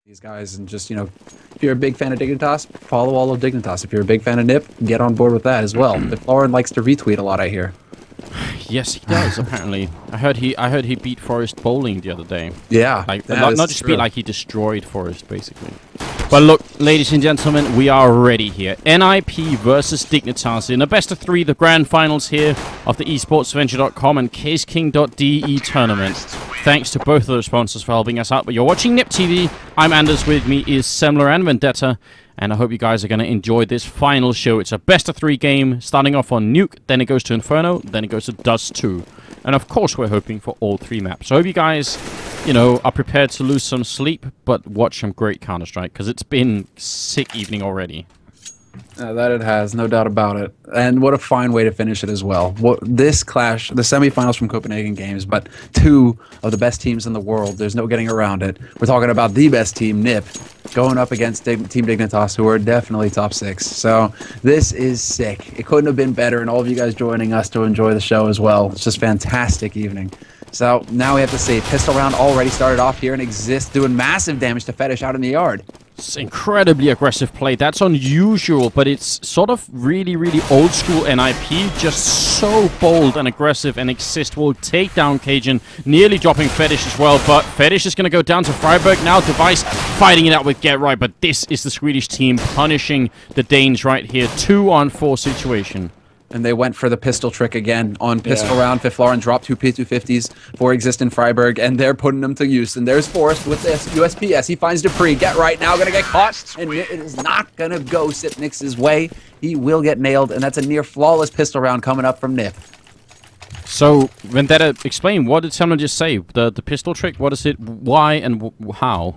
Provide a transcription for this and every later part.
these guys, and just, if you're a big fan of Dignitas, follow all of Dignitas. If you're a big fan of NiP, get on board with that as well. But Lauren likes to retweet a lot, I hear. Yes, he does. Apparently, I heard he beat Forest bowling the other day. Yeah, like not just beat, like he destroyed Forest basically. But look, ladies and gentlemen, we are ready here. NiP versus Dignitas in a best of 3, the grand finals here of the eSportsventure.com and CaseKing.de tournament. Thanks to both of those sponsors for helping us out. But you're watching NiP TV. I'm Anders. With me is Semler and Vendetta. And I hope you guys are going to enjoy this final show. It's a best of 3 game, starting off on Nuke, then it goes to Inferno, then it goes to Dust 2. And of course, we're hoping for all 3 maps. So I hope you guys, are prepared to lose some sleep, but watch some great Counter-Strike, because it's been a sick evening already. That it has, no doubt about it. And what a fine way to finish it as well. This clash, the semifinals from Copenhagen Games, but 2 of the best teams in the world. There's no getting around it. We're talking about the best team, NiP, going up against Team Dignitas, who are definitely top 6. So this is sick. It couldn't have been better, and all of you guys joining us to enjoy the show as well. It's just a fantastic evening. So now we have to see. Pistol round already started off here and exists, doing massive damage to Fetish out in the yard. It's incredibly aggressive play. That's unusual, but it's sort of really, really old school NiP. Just so bold and aggressive, and Exist will take down Cajun, nearly dropping Fetish as well. But Fetish is going to go down to Freiburg now. Device fighting it out with Get Right, but this is the Swedish team punishing the Danes right here. 2-on-4 situation. And they went for the pistol trick again on pistol round. Fiflaren dropped 2 P250s for Exist in Freiburg, and they're putting them to use. And there's Forrest with this USPS. He finds Dupree. Get Right now, gonna get caught, and it is not gonna go Sipnix's way. He will get nailed, and that's a near flawless pistol round coming up from NiP. So, Vendetta, explain, what did someone just say? The pistol trick, what is it, why, and how?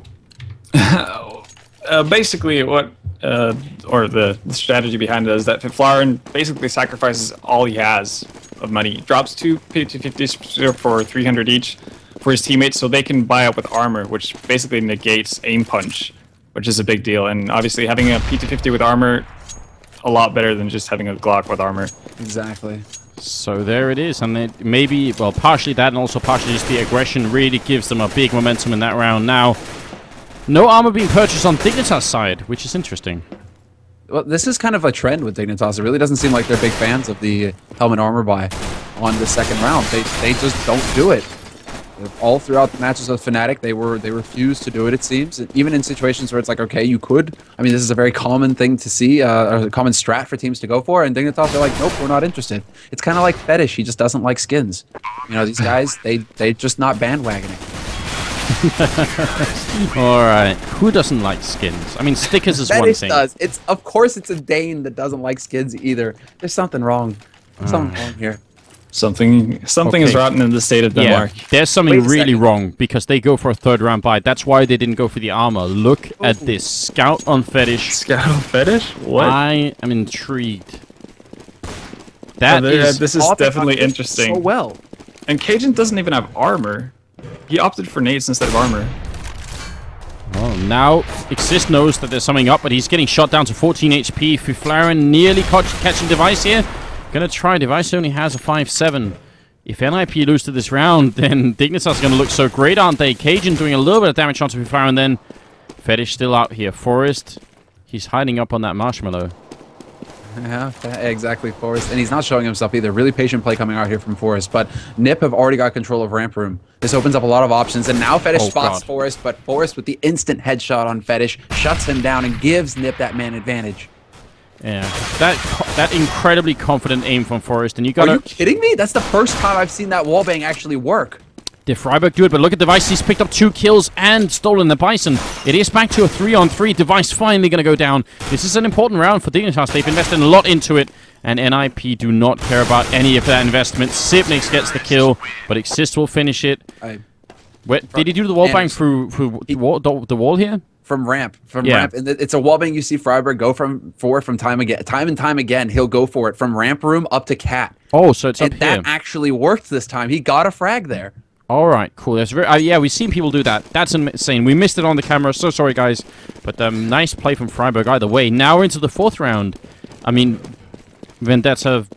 Basically, or the strategy behind it is that Fiflaren basically sacrifices all he has of money. Drops 2 P250s for 300 each for his teammates so they can buy up with armor, which basically negates aim punch, which is a big deal. And obviously having a P250 with armor, a lot better than just having a Glock with armor. Exactly. So there it is, and it maybe, well, partially that and also partially just the aggression really gives them a big momentum in that round. Now, no armor being purchased on Dignitas' side, which is interesting. Well, this is kind of a trend with Dignitas. It really doesn't seem like they're big fans of the helmet armor buy on the second round. They just don't do it. All throughout the matches with Fnatic, they refuse to do it, it seems. Even in situations where it's like, okay, you could. I mean, this is a very common thing to see, a common strat for teams to go for, and Dignitas are like, nope, we're not interested. It's kind of like Fetish. He just doesn't like skins. These guys, they just not bandwagoning. Alright, who doesn't like skins? I mean, stickers is one thing. Does. Of course it's a Dane that doesn't like skins either. There's something wrong. Something wrong here. Something is rotten in the state of Denmark. Yeah, there's something really wrong, because they go for a 3rd round buy. That's why they didn't go for the armor. Look at this. Scout on Fetish. Scout on Fetish? What? I am intrigued. This is definitely interesting. So well. And Cajun doesn't even have armor. He opted for nades instead of armor. Well, now Exist knows that there's something up, but he's getting shot down to 14 HP. Fiflaren nearly catching Device here. Gonna try. Device only has a 5-7. If NiP lose to this round, then Dignitas is gonna look so great, aren't they? Cajun doing a little bit of damage onto Fiflaren, then Fetish still out here. Forrest, he's hiding up on that marshmallow. Yeah, exactly, Forrest. And he's not showing himself either. Really patient play coming out here from Forrest. But NiP have already got control of ramp room. This opens up a lot of options. And now Fetish spots Forrest, but Forrest with the instant headshot on Fetish shuts him down and gives NiP that man advantage. Yeah, that incredibly confident aim from Forrest. And you got. Are you kidding me? That's the first time I've seen that wallbang actually work. Did Freiburg do it? But look at Device. He's picked up 2 kills and stolen the Bison. It is back to a 3-on-3. Device finally going to go down. This is an important round for Dignitas. They've invested a lot into it. And NiP do not care about any of that investment. Sipnix gets the kill, but Exist will finish it. Did he do the wallbang through the wall here? From ramp. Ramp. And it's a wallbang you see Freiburg go for from time and time again. He'll go for it from ramp room up to cat. Oh, so it's up here. And that actually worked this time. He got a frag there. All right, cool. That's very, yeah, we've seen people do that. That's insane. We missed it on the camera. So sorry, guys. But nice play from Freiburg either way. Now we're into the 4th round. I mean, Vendetta,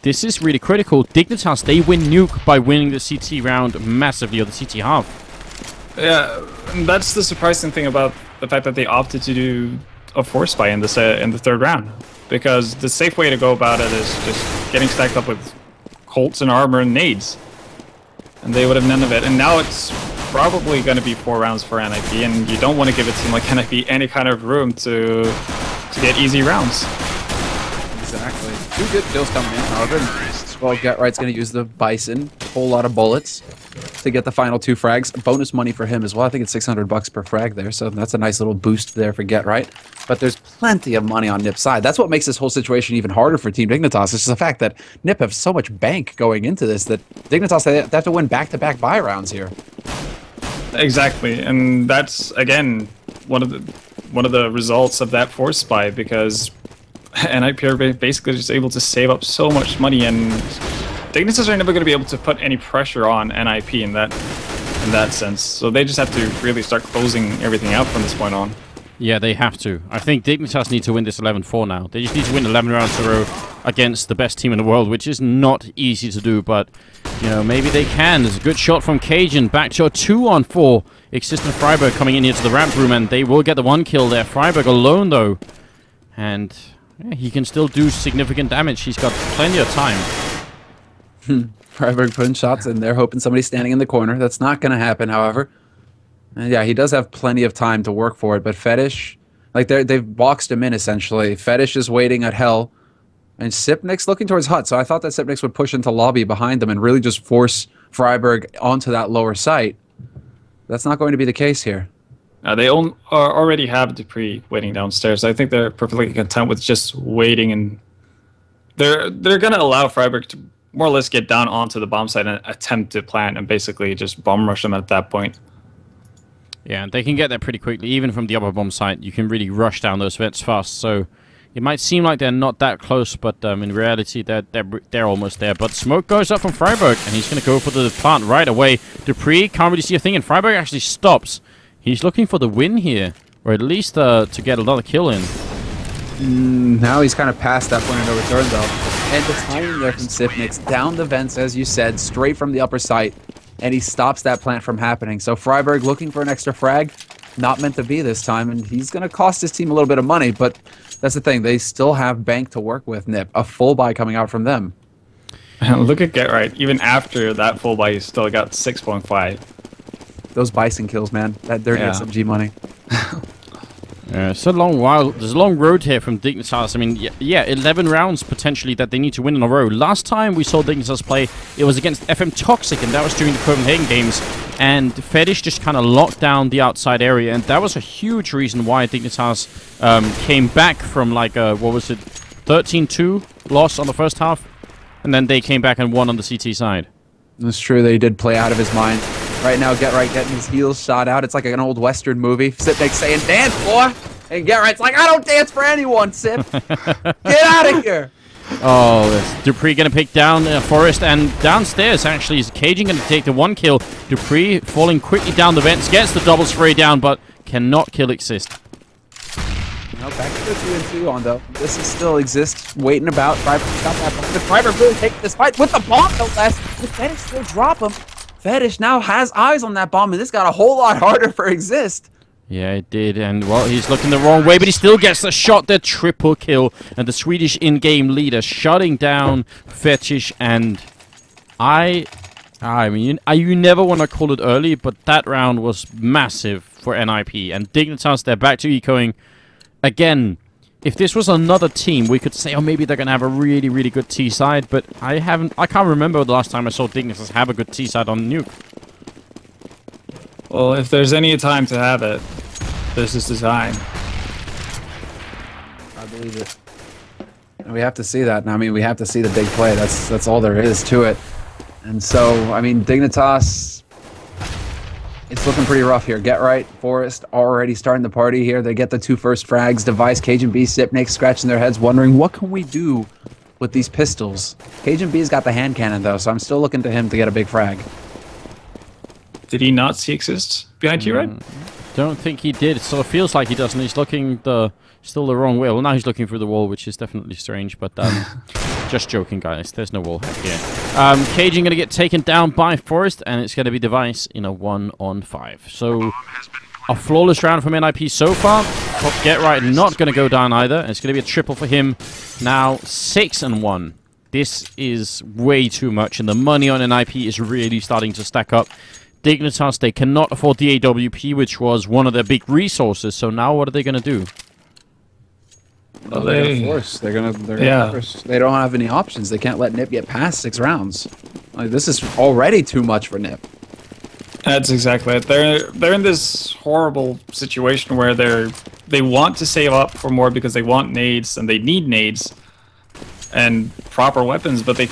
this is really critical. Dignitas, they win Nuke by winning the CT round massively, or the CT half. Yeah, that's the surprising thing about the fact that they opted to do a force buy in the third round, because the safe way to go about it is just getting stacked up with Colts and armor and nades, and they would have none of it. And now it's probably going to be 4 rounds for NiP, and you don't want to give a team like NiP any kind of room to get easy rounds. Exactly. 2 good kills coming in, however. Well, GetRight's going to use the Bison, whole lot of bullets to get the final 2 frags. Bonus money for him as well. I think it's $600 per frag there, so that's a nice little boost there for GetRight. But there's plenty of money on NiP's side. That's what makes this whole situation even harder for Team Dignitas. It's just the fact that NiP have so much bank going into this that Dignitas, they have to win back-to-back buy rounds here. Exactly, and that's again one of the results of that force buy, because NiP are basically just able to save up so much money, and Dignitas are never going to be able to put any pressure on NiP in that sense. So they just have to really start closing everything out from this point on. Yeah, they have to. I think Dignitas need to win this 11-4 now. They just need to win 11 rounds in a row against the best team in the world, which is not easy to do, but, you know, maybe they can. There's a good shot from Cajun. Back to a 2-on-4. Exist and Freiburg coming in here to the ramp room, and they will get the 1 kill there. Freiburg alone, though. And yeah, he can still do significant damage. He's got plenty of time. Freiburg putting shots in there, hoping somebody's standing in the corner. That's not going to happen, however. And yeah, he does have plenty of time to work for it, but Fetish, like they've boxed him in, essentially. Fetish is waiting at Hell, and Sipnik's looking towards Hut, so I thought that Sipnik's would push into lobby behind them and really just force Freiburg onto that lower site. That's not going to be the case here. They already have Dupree waiting downstairs. I think they're perfectly content with just waiting, and they're going to allow Freiburg to more or less get down onto the bomb site and attempt to plant and basically just bomb rush them at that point. Yeah, and they can get there pretty quickly. Even from the upper bomb site, you can really rush down those vents fast. So it might seem like they're not that close, but in reality, they're almost there. But smoke goes up from Freiburg, and he's going to go for the plant right away. Dupree can't really see a thing, and Freiburg actually stops. He's looking for the win here, or at least to get another kill in. Now he's kind of past that point of no return, though. And the timing there from Sipnik's down the vents, as you said, straight from the upper site. And he stops that plant from happening. So Freiburg looking for an extra frag, not meant to be this time, and he's going to cost his team a little bit of money, but that's the thing. They still have bank to work with, NiP. A full buy coming out from them. Look at GetRight. Even after that full buy, he's still got 6.5. Those Bison kills, man. That dirty SMG money. It's a long while. There's a long road here from Dignitas. I mean, yeah, 11 rounds potentially that they need to win in a row. Last time we saw Dignitas play, it was against FM Toxic, and that was during the Copenhagen games. And Fetish just kind of locked down the outside area, and that was a huge reason why Dignitas came back from like a, what was it, 13-2 loss on the first half, and then they came back and won on the CT side. It's true, they did play out of his mind. Right now, GetRight getting his heels shot out. It's like an old Western movie. Sipnik saying, "Dance, boy!" And GetRight's like, "I don't dance for anyone, Sip. Get out of here!" Oh, that's Dupree going to pick down Forrest, and downstairs, actually, is Cajun going to take the 1 kill. Dupree falling quickly down the vents, gets the double spray down, but cannot kill Exist. No, back to the 2-2 on, though. This is still Exist, waiting about. Freiburg got that bomb. The Freiburg really taking this fight with the bomb, no less. The Fetish still drop him. Fetish now has eyes on that bomb, and this got a whole lot harder for Exist. Yeah, it did, and, well, he's looking the wrong way, but he still gets the shot, the triple kill, and the Swedish in-game leader shutting down Fetish, and I mean, you never want to call it early, but that round was massive for NiP, and Dignitas, they're back to ecoing. Again, if this was another team, we could say, oh, maybe they're going to have a really, really good T-side, but I can't remember the last time I saw Dignitas have a good T-side on Nuke. Well, if there's any time to have it, this is the time. I believe it. And we have to see that. I mean, we have to see the big play. That's all there is to it. And so, I mean, Dignitas, it's looking pretty rough here. GetRight, Forrest already starting the party here. They get the 2 first frags. Device, Cajun B, Sipnik scratching their heads, wondering what can we do with these pistols. Cajun B's got the hand cannon, though, so I'm still looking to him to get a big frag. Did he not see Exist behind you, right? Don't think he did. It sort of feels like he doesn't. He's looking still the wrong way. Well, now he's looking through the wall, which is definitely strange, but just joking, guys. There's no wall hack here. Cajun going to get taken down by Forrest, and it's going to be Device in a 1-on-5. So A flawless round from NiP so far. Get right, not going to go down either. It's going to be a triple for him. Now 6-1. This is way too much, and the money on NiP is really starting to stack up. Dignitas, they cannot afford the AWP, which was one of their big resources. So now what are they going to do? Well, they're gonna force. They're gonna force. They don't have any options. They can't let NiP get past 6 rounds. Like, this is already too much for NiP. That's exactly it. They're in this horrible situation where they want to save up for more because they want nades and they need nades and proper weapons, but they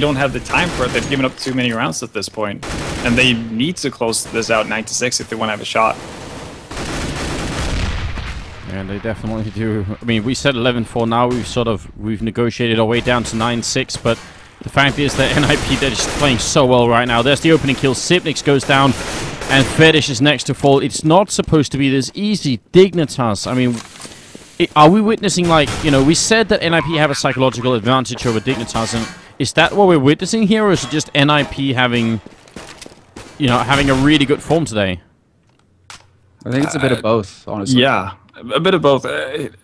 don't have the time for it. They've given up too many rounds at this point, and they need to close this out 9-6 if they want to have a shot. And they definitely do. I mean, we said 11-4 now. We've negotiated our way down to 9-6, but the fact is that NiP, they're just playing so well right now. There's the opening kill. Sipnix goes down, and Fetish is next to fall. It's not supposed to be this easy. Dignitas, I mean, are we witnessing, like, you know, we said that NiP have a psychological advantage over Dignitas, and is that what we're witnessing here, or is it just NiP having, you know, having a really good form today? I think it's a bit of both, honestly. Yeah. A bit of both.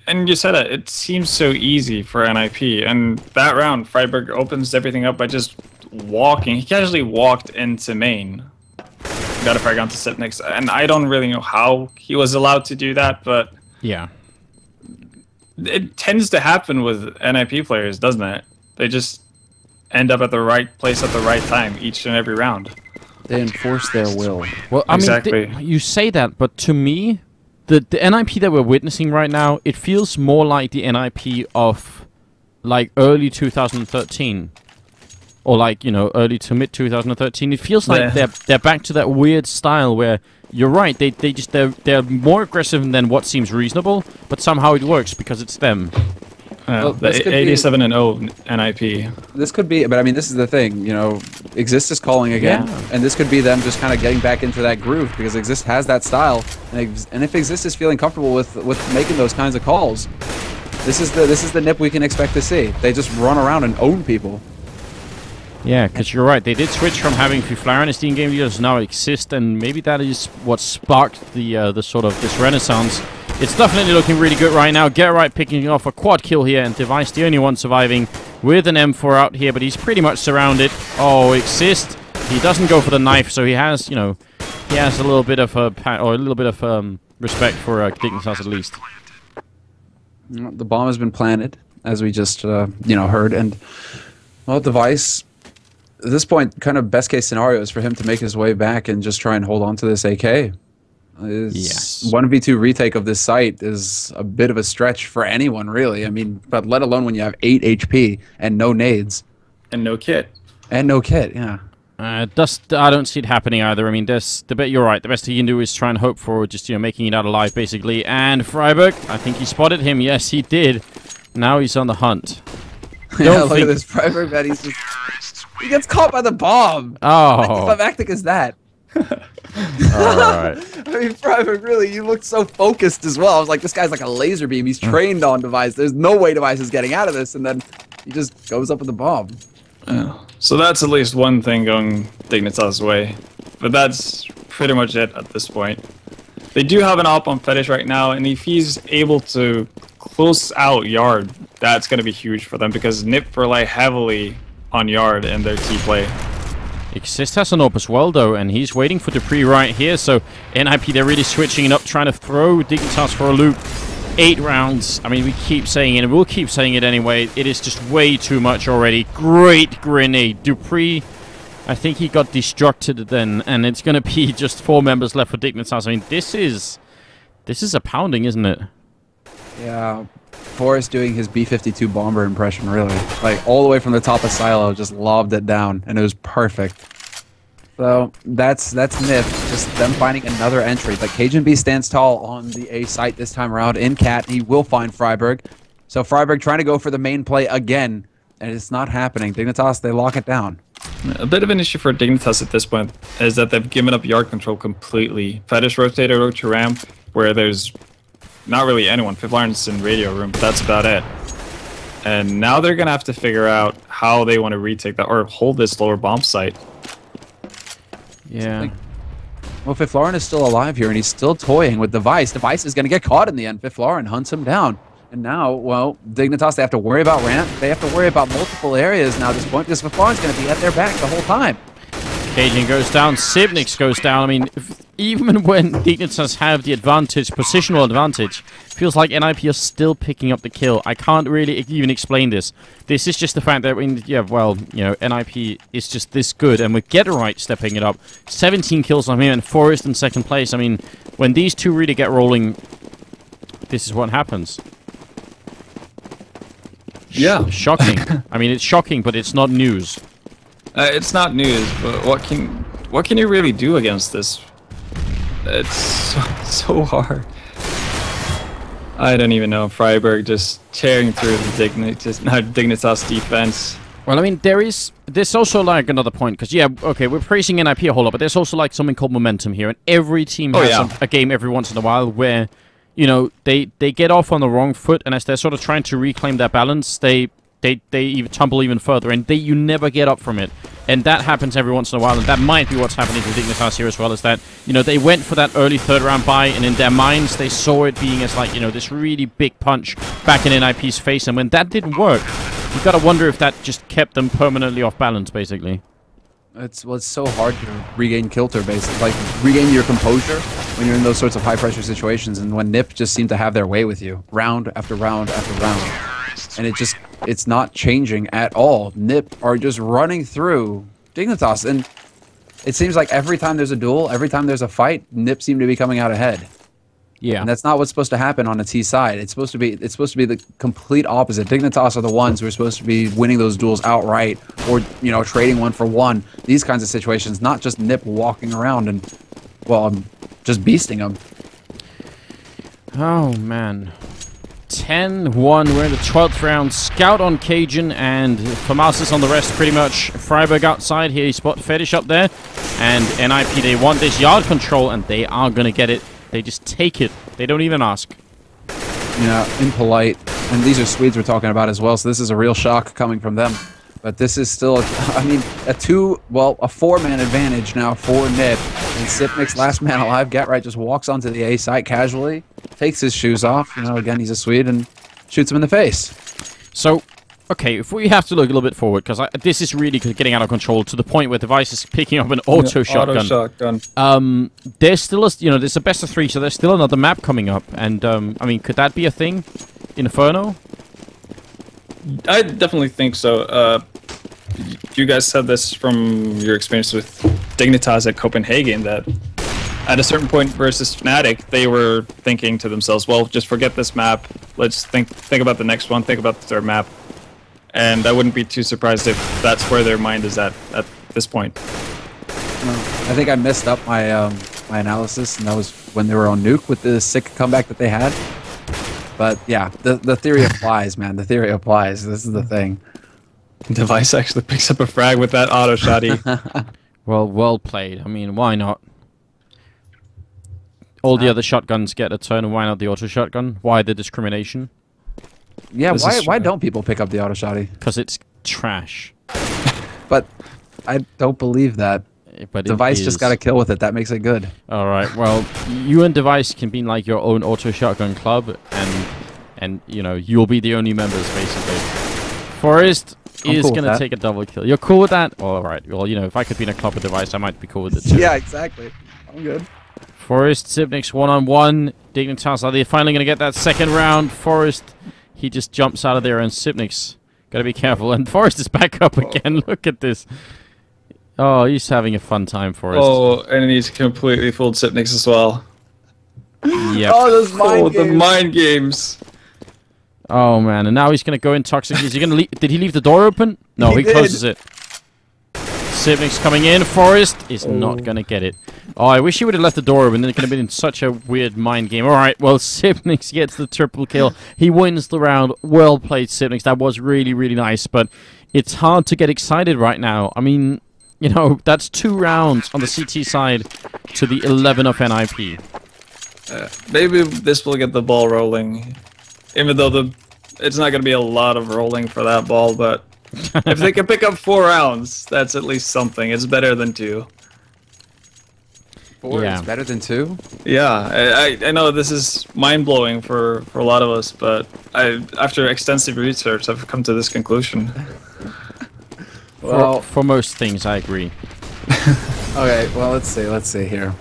And you said it seems so easy for NiP. And that round, Freiburg opens everything up by just walking. He casually walked into main. Got a frag onto Sipnix. And I don't really know how he was allowed to do that, but yeah, it tends to happen with NiP players, doesn't it? They just end up at the right place at the right time each and every round. They enforce their will. Well, I exactly. mean, you say that, but to me, the NiP that we're witnessing right now, it feels more like the NiP of, like, early 2013. Or, like, you know, early to mid 2013. It feels like they're back to that weird style where, you're right, they're more aggressive than what seems reasonable, but somehow it works because it's them. Well, the 87-0 NiP. This could be, but I mean, this is the thing, you know, Exist is calling again, and this could be them just kind of getting back into that groove because Exist has that style, and if Exist is feeling comfortable with making those kinds of calls, this is the NiP we can expect to see. They just run around and own people. Yeah, because you're right. They did switch from having Fiflaren as the in-game leaders now Exist, and maybe that is what sparked the sort of this renaissance. It's definitely looking really good right now. Get Right picking off a quad kill here, and Device the only one surviving with an M4 out here, but he's pretty much surrounded. Oh, Exist. He doesn't go for the knife, so he has, you know, he has a little bit of respect for Dignitas at least. The bomb has been planted, as we just you know, heard, and well, Device. At this point, kind of best case scenario is for him to make his way back and just try and hold on to this AK. Yes. 1v2 retake of this site is a bit of a stretch for anyone, really. I mean, but let alone when you have 8 HP and no nades. And no kit. And no kit, yeah. I don't see it happening either. I mean, you're right. The best he can do is try and hope for just, you know, making it out alive, basically. And Freiburg, I think he spotted him. Yes, he did. Now he's on the hunt. Yeah, look at this Freiburg, man. He gets caught by the bomb. Oh. What climactic is that? Alright. I mean, Freiburg, really, you looked so focused as well. I was like, this guy's like a laser beam. He's trained on Device. There's no way Device is getting out of this. And then he just goes up with the bomb. Yeah. So that's at least one thing going Dignitas' way. But that's pretty much it at this point. They do have an op on Fetish right now, and if he's able to close out Yard, that's going to be huge for them because NiP rely heavily on Yard in their T-play. Exist has an op as well, though, and he's waiting for Dupree right here, so NiP, they're really switching it up, trying to throw Dignitas for a loop. 8 rounds. I mean, we keep saying it, and we'll keep saying it anyway. It is just way too much already. Great grenade. Dupree, I think he got destructed then, and it's going to be just 4 members left for Dignitas. I mean, this is a pounding, isn't it? Yeah. Forrest doing his B-52 bomber impression, really. Like, all the way from the top of Silo, just lobbed it down, and it was perfect. So, that's NiP, just them finding another entry. Like, Cajun B stands tall on the A site this time around in Cat. He will find Freiburg. So, Freiburg trying to go for the main play again, and it's not happening. Dignitas, they lock it down. A bit of an issue for Dignitas at this point is that they've given up yard control completely. Fetish rotated over to ramp, where there's not really anyone. Fiflaren's in radio room, but that's about it. And now they're going to have to figure out how they want to retake that or hold this lower bomb site. Yeah. Well, Fiflaurin is still alive here, and he's still toying with Device. Device is going to get caught in the end. Fiflaurin hunts him down. And now, well, Dignitas, they have to worry about ramp. They have to worry about multiple areas now at this point, because Fiflaurin's going to be at their back the whole time. Cajun goes down, Sibnix goes down. I mean, even when Dignitas have the advantage, positional advantage, feels like NiP are still picking up the kill. I can't really even explain this. This is just the fact that, NiP is just this good, and with Get-Right stepping it up, 17 kills on him, and Forest in second place. I mean, when these two really get rolling, this is what happens. Yeah. Shocking. I mean, it's shocking, but it's not news. It's not news, but what can you really do against this? It's so hard. I don't even know. Freiburg just tearing through the Dignitas defense. Well, I mean, there's also like another point, because yeah, okay, we're praising NiP a whole lot, but there's also like something called momentum here, and every team has a game every once in a while where, you know, they get off on the wrong foot, and as they're sort of trying to reclaim their balance, they even tumble even further, and you never get up from it. And that happens every once in a while, and that might be what's happening to Dignitas here as well, is that, you know, they went for that early third round buy, and in their minds, they saw it being as, like, you know, this really big punch back in NiP's face, and when that didn't work, you gotta wonder if that just kept them permanently off balance, basically. It's so hard to regain kilter, basically. Like, regain your composure when you're in those sorts of high-pressure situations, and when NiP just seem to have their way with you, round after round after round. And it's not changing at all. NiP are just running through Dignitas, and it seems like every time there's a duel, every time there's a fight, NiP seem to be coming out ahead. Yeah. And that's not what's supposed to happen on a T side. It's supposed to be the complete opposite. Dignitas are the ones who are supposed to be winning those duels outright, or, you know, trading one for one. These kinds of situations, not just NiP walking around and, well, just beasting them. Oh man. 10-1, we're in the 12th round. Scout on Cajun, and Famasis on the rest, pretty much. Freiburg outside here, you spot Fetish up there. And NiP, they want this yard control, and they are going to get it. They just take it. They don't even ask. Yeah, impolite. And these are Swedes we're talking about as well, so this is a real shock coming from them. But this is still, I mean, a four-man advantage now for NiP. And Sipnik's last man alive, Get-Right, just walks onto the A site casually, takes his shoes off. You know, again, he's a Swede, and shoots him in the face. So, okay, if we have to look a little bit forward, because this is really getting out of control to the point where Device is picking up an auto shotgun. There's still there's a best of 3, so there's still another map coming up. And, I mean, could that be a thing? Inferno? I definitely think so. You guys said this from your experience with Dignitas at Copenhagen, that at a certain point versus Fnatic, they were thinking to themselves, well, just forget this map. Let's think about the next one, think about the third map. And I wouldn't be too surprised if that's where their mind is at this point. I think I messed up my my analysis, and that was when they were on Nuke with the sick comeback that they had. But yeah, the theory applies, man. The theory applies. This is the thing. Device actually picks up a frag with that auto shotty. Well played. I mean, why not? All the other shotguns get a turn, and why not the auto shotgun? Why the discrimination? Yeah, why don't people pick up the auto shotty? Because it's trash. But I don't believe that. But Device just got a kill with it. That makes it good. All right. Well, you and Device can be like your own auto shotgun club, and you know, you'll be the only members basically. Forest is going to take a double kill. You're cool with that? All right. Well, you know, if I could be in a club with Device, I might be cool with it too. Yeah, exactly. I'm good. Forest, Sipnix, one-on-one. Dignitas, are they finally going to get that second round? Forest, he just jumps out of there, and Sipnix, got to be careful. And Forest is back up again. Look at this. Oh, he's having a fun time, Forest. Oh, and he's completely fooled Sipnix as well. Yep. Oh, those mind games. The mind games. Oh, man. And now he's going to go in toxic. Is he going to leave? Did he leave the door open? No, he closes it. Sipnix coming in. Forest is not going to get it. Oh, I wish he would have left the door open. Then it could have been such a weird mind game. All right, well, Sipnix gets the triple kill. He wins the round. Well played, Sipnix. That was really, really nice. But it's hard to get excited right now. I mean, you know, that's 2 rounds on the CT side to the 11 of NiP. Maybe this will get the ball rolling. Even though it's not going to be a lot of rolling for that ball, but if they can pick up 4 rounds, that's at least something. It's better than 2. 4 Yeah. is better than 2? Yeah, I know this is mind-blowing for a lot of us, but after extensive research, I've come to this conclusion. Well, For most things, I agree. okay, well, let's see here.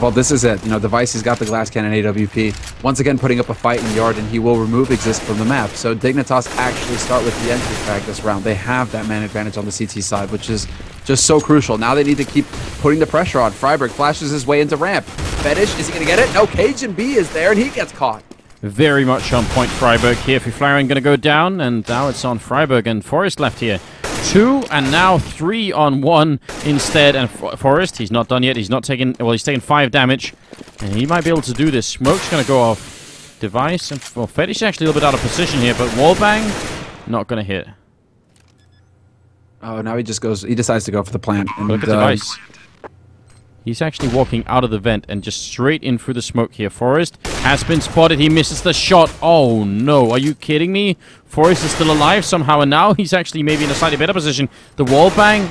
Well, this is it. You know, Device, he's got the glass cannon AWP. Once again, putting up a fight in Yard, and he will remove Exist from the map. So Dignitas actually start with the entry frag this round. They have that man advantage on the CT side, which is just so crucial. Now they need to keep putting the pressure on. Freiburg flashes his way into ramp. Fetish, is he going to get it? No, Cajun B is there, and he gets caught. Very much on point Freiburg here. Flaren going to go down, and now it's on Freiburg, and Forrest left here. 2 and now 3 on 1 instead, and Forrest, he's not done yet. He's not taking, well, he's taking 5 damage, and he might be able to do this. Smoke's going to go off Device, and well, Fetish is actually a little bit out of position here, but Wallbang, not going to hit. Oh, now he decides to go for the plant. And, Look at Device. He's actually walking out of the vent and just straight in through the smoke here. Forrest has been spotted. He misses the shot. Oh, no. Are you kidding me? Forrest is still alive somehow, and now he's actually maybe in a slightly better position. The wall bang.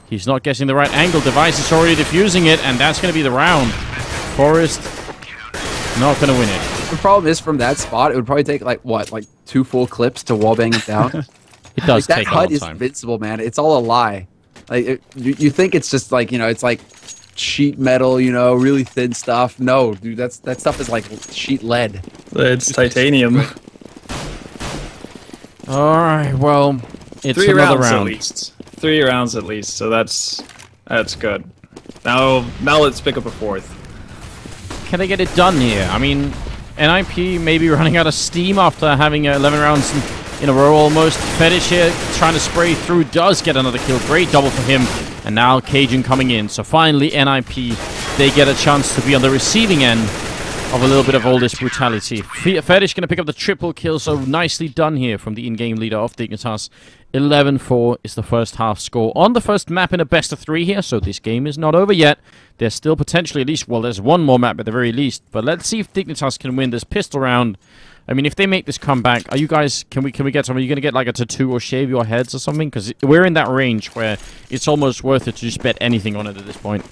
He's not getting the right angle. Device is already defusing it, and that's going to be the round. Forrest not going to win it. The problem is, from that spot, it would probably take, like, what, like 2 full clips to wallbang it down? It does like, take a that long HUD is time. invincible, man. It's all a lie. Like, you think it's just, like, you know, it's like sheet metal, you know, really thin stuff. No, dude, that stuff is like sheet lead. It's titanium. All right, well, it's 3 another rounds round. at least. 3 rounds at least, so that's good. Now let's pick up a 4th. Can they get it done here? I mean, NiP may be running out of steam after having 11 rounds in a row almost. Fetish here trying to spray through, does get another kill. Great double for him. And now Cajun coming in. So finally, NiP, they get a chance to be on the receiving end of a little bit of all this brutality. Fetish going to pick up the triple kill, so nicely done here from the in-game leader of Dignitas. 11-4 is the first half score on the first map in a best of 3 here, so this game is not over yet. There's still potentially at least, well, there's one more map at the very least, but let's see if Dignitas can win this pistol round. I mean, if they make this comeback, are you guys, can we get some, are you going to get like a tattoo or shave your heads or something? Because we're in that range where it's almost worth it to just bet anything on it at this point.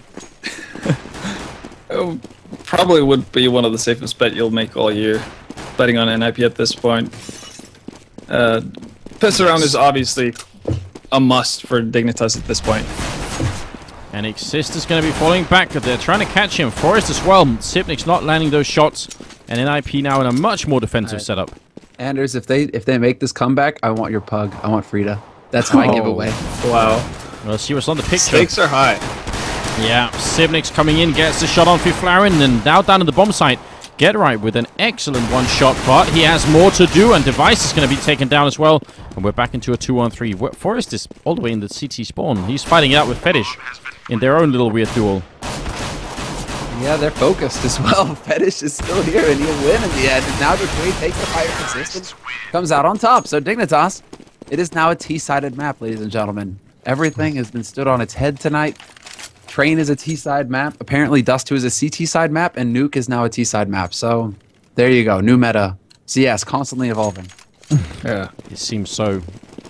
Probably would be one of the safest bet you'll make all year, betting on NiP at this point. Pistol round is obviously a must for Dignitas at this point. And Exist is going to be falling back. They're trying to catch him. Forrest as well. Sipnik's not landing those shots. And NiP now in a much more defensive setup. Anders, if they make this comeback, I want your pug. I want Frida. That's my giveaway. Wow. Well, see what's on the picture. Stakes are high. Yeah, Sipnik's coming in, gets the shot on Flaren, and now down in the bomb site. Get right with an excellent one-shot, but he has more to do, and Device is going to be taken down as well. And we're back into a 2-on-3. Forrest is all the way in the CT spawn. He's fighting it out with Fetish in their own little weird duel. Yeah, they're focused as well. Fetish is still here, and he'll win in the end. And now Dupree takes the fire consistent, comes out on top. So Dignitas, it is now a T-sided map, ladies and gentlemen. Everything has been stood on its head tonight. Train is a T-side map. Apparently, Dust 2 is a CT-side map, and Nuke is now a T-side map. So there you go, new meta. CS constantly evolving. Yeah, it seems so.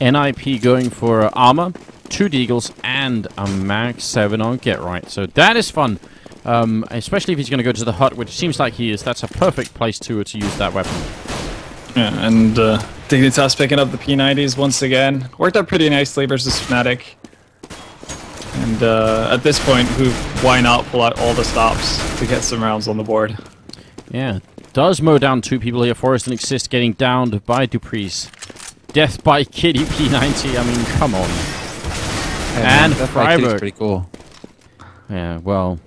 NiP going for armor, 2 deagles, and a mag 7 on Get Right. So that is fun. Especially if he's going to go to the hut, which seems like he is. That's a perfect place to use that weapon. Yeah, and Dignitas picking up the P90s once again. Worked out pretty nicely versus Fnatic. And at this point, why not pull out all the stops to get some rounds on the board? Yeah, does mow down 2 people here. Forrest and Exist getting downed by Dupree's. Death by Kitty P90. I mean, come on. Hey, and Freiburg. Pretty cool. Yeah, well.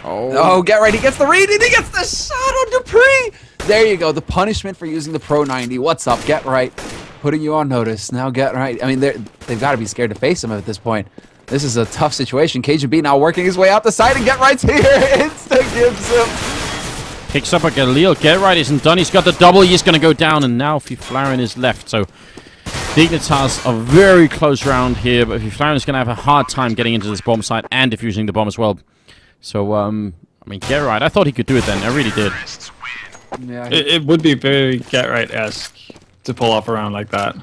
Oh, Get Right. He gets the read and he gets the shot on Dupree. There you go. The punishment for using the Pro 90. What's up, Get Right? Putting you on notice. Now Get Right. I mean, they've got to be scared to face him at this point. This is a tough situation. Cajun B now working his way out the side, and Get Right's here. Insta gives him. Picks up a Galil. Get Right isn't done. He's got the double. He's going to go down, and now Flaren is left. So Dignitas a very close round here, but Flaren is going to have a hard time getting into this bomb site and defusing the bomb as well. So, I mean, Get Right. I thought he could do it then. I really did. Yeah, It would be very Get Right-esque to pull off a round like that.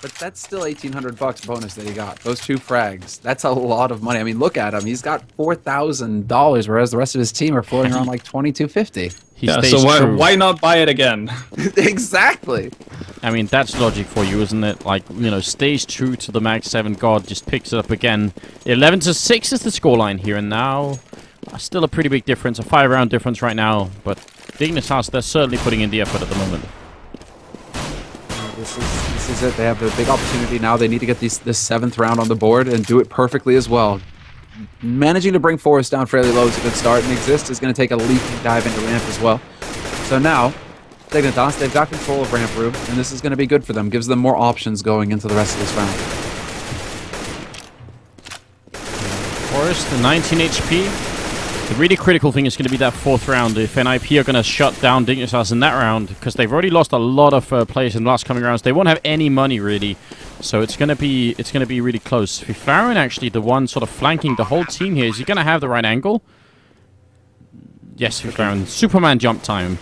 But that's still $1,800 bonus that he got. Those 2 frags. That's a lot of money. I mean, look at him. He's got $4,000, whereas the rest of his team are floating around like $2,250. Yeah, so why not buy it again? Exactly. I mean, that's logic for you, isn't it? Like, you know, stays true to the Mag 7 god, just picks it up again. 11-6 is the scoreline here, and now still a pretty big difference, a 5-round difference right now. But Dignitas, they're certainly putting in the effort at the moment. This is it. They have the big opportunity now. They need to get this 7th round on the board and do it perfectly as well. Managing to bring Forest down fairly low is a good start, and Exist is going to take a leaping dive into ramp as well. So now, Dignitas, they've got control of ramp room, and this is going to be good for them. Gives them more options going into the rest of this round. Forest, the 19 HP. The really critical thing is going to be that 4th round. If NiP are going to shut down Dignitas in that round, because they've already lost a lot of players in the last coming rounds, they won't have any money really. So it's going to be really close. Fiflaren actually the one sort of flanking the whole team here. Is he going to have the right angle? Yes, Fiflaren. Superman jump time.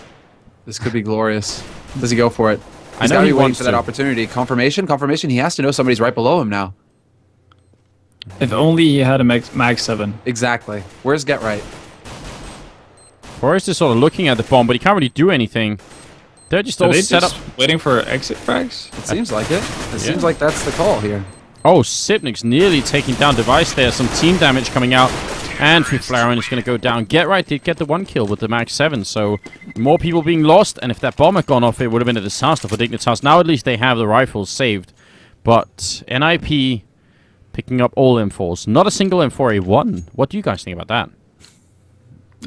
This could be glorious. Does he go for it? I know he wants for that opportunity. Confirmation. He has to know somebody's right below him now. If only he had a Mag 7. Exactly. Where's Get Right? Forrest is sort of looking at the bomb, but he can't really do anything. They're just all set up, waiting for exit frags. It seems like it. It seems like that's the call here. Oh, Sipnik's nearly taking down Device there. Some team damage coming out. And Fiflaren is going to go down. Get Right did get the 1 kill with the Mag 7, so more people being lost. And if that bomb had gone off, it would have been a disaster for Dignitas. Now at least they have the rifles saved. But NiP picking up all M4s. Not a single M4A1. What do you guys think about that?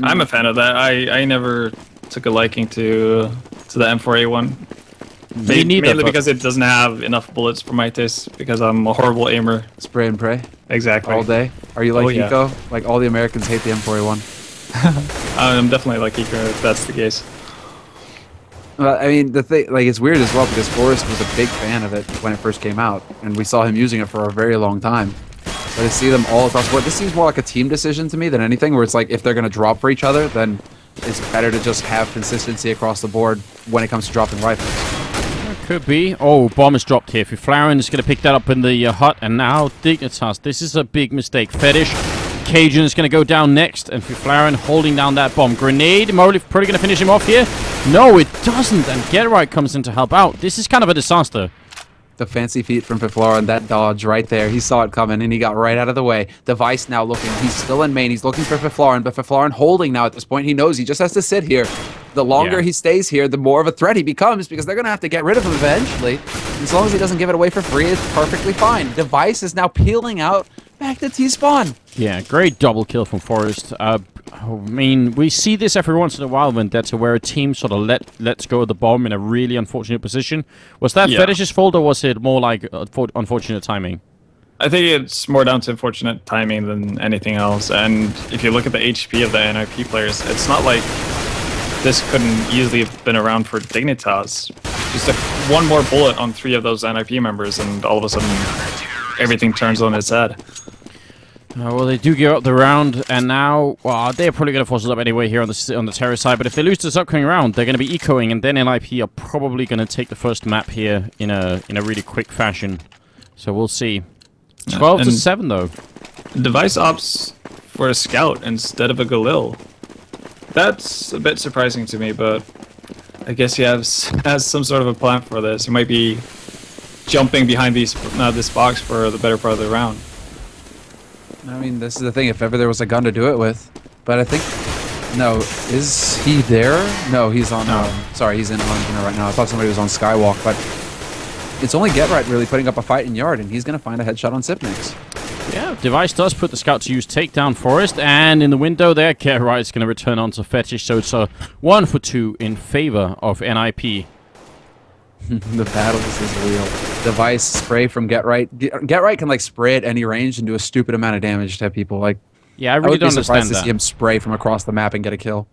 I'm a fan of that. I never took a liking to the M4A1. Mainly because it doesn't have enough bullets for my taste, because I'm a horrible aimer. Spray and pray? Exactly. All day? Are you like Eco? Like all the Americans hate the M4A1? I'm definitely like Eco if that's the case. Well, I mean, the thing, like, it's weird as well because Forrest was a big fan of it when it first came out, and we saw him using it for a very long time. But to see them all across the board, this seems more like a team decision to me than anything, where it's like if they're going to drop for each other, then it's better to just have consistency across the board when it comes to dropping rifles. Could be. Oh, bomb is dropped here. Fiflaren is going to pick that up in the hut, and now Dignitas. This is a big mistake. Fetish. Cajun is going to go down next, and Fiflaren holding down that bomb. Grenade. Probably going to finish him off here. No, it doesn't, and Get Right comes in to help out. This is kind of a disaster. The fancy feet from Fiflaren, that dodge right there. He saw it coming, and he got right out of the way. Device now looking. He's still in main. He's looking for Fiflaren, but Fiflaren holding now at this point. He knows he just has to sit here. The longer he stays here, the more of a threat he becomes, because they're going to have to get rid of him eventually. As long as he doesn't give it away for free, it's perfectly fine. Device is now peeling out back to T-spawn. Yeah, great double kill from Forrest. I mean, we see this every once in a while, Vendetta, where a team sort of lets go of the bomb in a really unfortunate position. Was that Fetish's fault, or was it more like unfortunate timing? I think it's more down to unfortunate timing than anything else. And if you look at the HP of the NiP players, it's not like this couldn't easily have been around for Dignitas. Just one more bullet on 3 of those NiP members, and all of a sudden everything turns on its head. Well, they do give up the round, and now, well, they're probably going to force it up anyway here on the terror side. But if they lose this upcoming round, they're going to be ecoing, and then NiP are probably going to take the first map here in a really quick fashion. So we'll see. 12-7 though. Device opts for a scout instead of a Galil. That's a bit surprising to me, but I guess he has some sort of a plan for this. He might be jumping behind this box for the better part of the round. I mean, this is the thing, if ever there was a gun to do it with. But I think, no, is he there? No, he's on, sorry, he's in Argentina right now. I thought somebody was on Skywalk, but it's only Get Right really putting up a fight in Yard, and he's going to find a headshot on Sipnix. Yeah, Device does put the scout to use, takedown Forest, and in the window there, Get Right is going to return onto Fetish, so it's a 1 for 2 in favor of NiP. The battle is real. Device spray from Get Right. Get Right can like spray at any range and do a stupid amount of damage to people. Like, yeah, I really don't understand that. I would be surprised to see him spray from across the map and get a kill.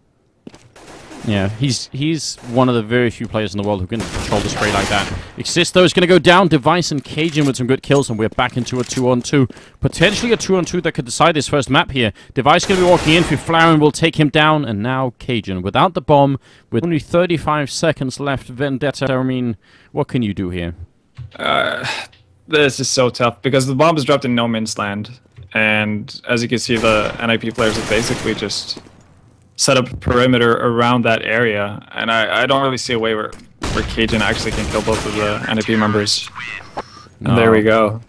Yeah, he's one of the very few players in the world who can control the spray like that. Existo is going to go down. Device and Cajun with some good kills, and we're back into a 2-on-2. Potentially a 2-on-2 that could decide this first map here. Device going to be walking in. Fiflaren will take him down, and now Cajun without the bomb, with only 35 seconds left. Vendetta, I mean, what can you do here? This is so tough because the bomb is dropped in no man's land, and as you can see, the NiP players have basically just set up a perimeter around that area, and I don't really see a way where Cajun actually can kill both of the NiP members. And there we go.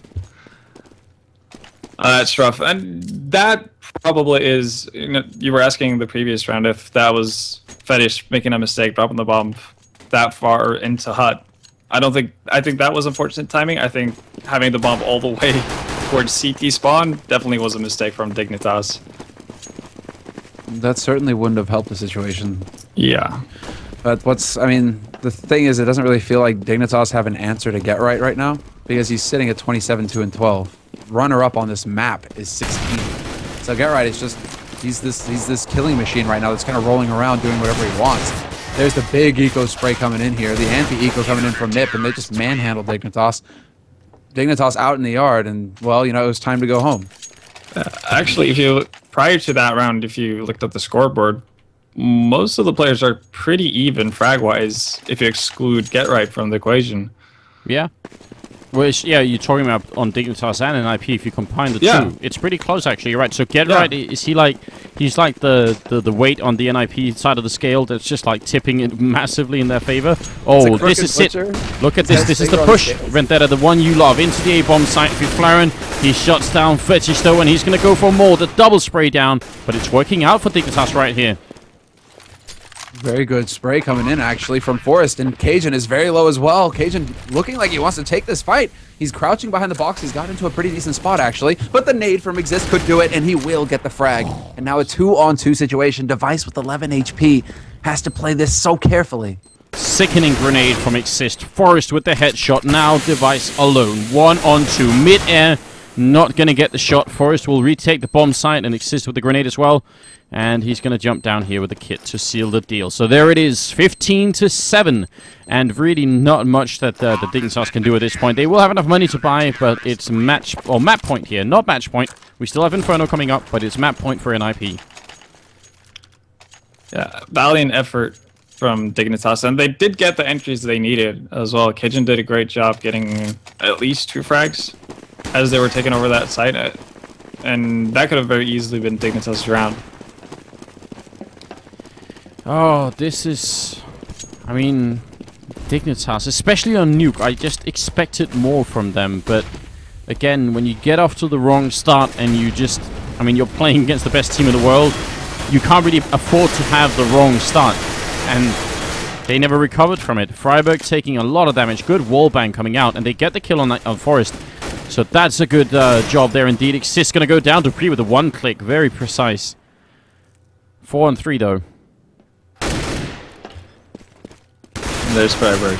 That's rough, and that probably is. You know, you were asking the previous round if that was Fetish making a mistake dropping the bomb that far into hut. I think that was unfortunate timing. I think having the bomb all the way towards CT spawn definitely was a mistake from Dignitas. That certainly wouldn't have helped the situation. Yeah. But I mean, the thing is, it doesn't really feel like Dignitas have an answer to get right now, because he's sitting at 27, 2, and 12. Runner-up on this map is 16. So Get Right is just, he's this killing machine right now that's kind of rolling around doing whatever he wants. There's the big eco spray coming in here, the anti-eco coming in from NiP, and they just manhandled Dignitas. Dignitas out in the yard, and, well, you know, it was time to go home. Actually, prior to that round, if you looked at the scoreboard, most of the players are pretty even frag-wise if you exclude Get Right from the equation. Yeah. Which, yeah, you're talking about on Dignitas and NiP. If you combine the two, it's pretty close actually. You're right. So Get Right, is he like he's like the weight on the NiP side of the scale that's just like tipping it massively in their favor? Oh, this is it. Look at this. This is the push. Vendetta, the one you love, into the A-bomb site for Flaren. He shuts down Fetish though, and he's going to go for more. The double spray down, but it's working out for Dignitas right here. Very good spray coming in, actually, from Forrest, and Cajun is very low as well. Cajun looking like he wants to take this fight. He's crouching behind the box. He's got into a pretty decent spot, actually, but the nade from Exist could do it, and he will get the frag. And now a 2-on-2 situation. Device with 11 HP has to play this so carefully. Sickening grenade from Exist. Forrest with the headshot. Now Device alone. 1-on-2. Mid-air. Not going to get the shot. Forrest will retake the bomb site and Exist with the grenade as well. And he's going to jump down here with the kit to seal the deal. So there it is, 15-7. And really not much that the Dignitas can do at this point. They will have enough money to buy, but it's map point here, not match point. We still have Inferno coming up, but it's map point for NiP. Yeah, valiant effort from Dignitas, and they did get the entries they needed as well. Cajun did a great job getting at least 2 frags as they were taking over that site, and that could have very easily been Dignitas' round. Oh, this is... I mean, Dignitas, especially on Nuke, I just expected more from them, but again, when you get off to the wrong start and you just... I mean, you're playing against the best team in the world, you can't really afford to have the wrong start, and they never recovered from it. Freiburg taking a lot of damage, good wallbang coming out, and they get the kill on Forest. So that's a good job there indeed. Exist going to go down to Pre with a 1-click, very precise. 4-on-3 though. There's Freiburg.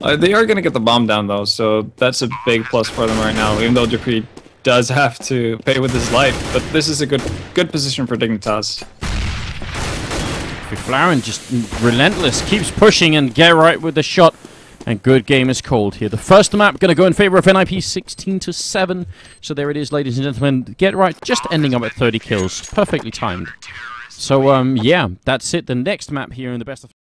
They are going to get the bomb down, though, so that's a big plus for them right now, even though Dupree does have to pay with his life. But this is a good position for Dignitas. Flaren just relentless, keeps pushing and Get Right with the shot. And good game is called here. The first map going to go in favor of NiP 16-7. So there it is, ladies and gentlemen. Get Right just ending up at 30 kills. Perfectly timed. So, yeah, that's it. The next map here in the best of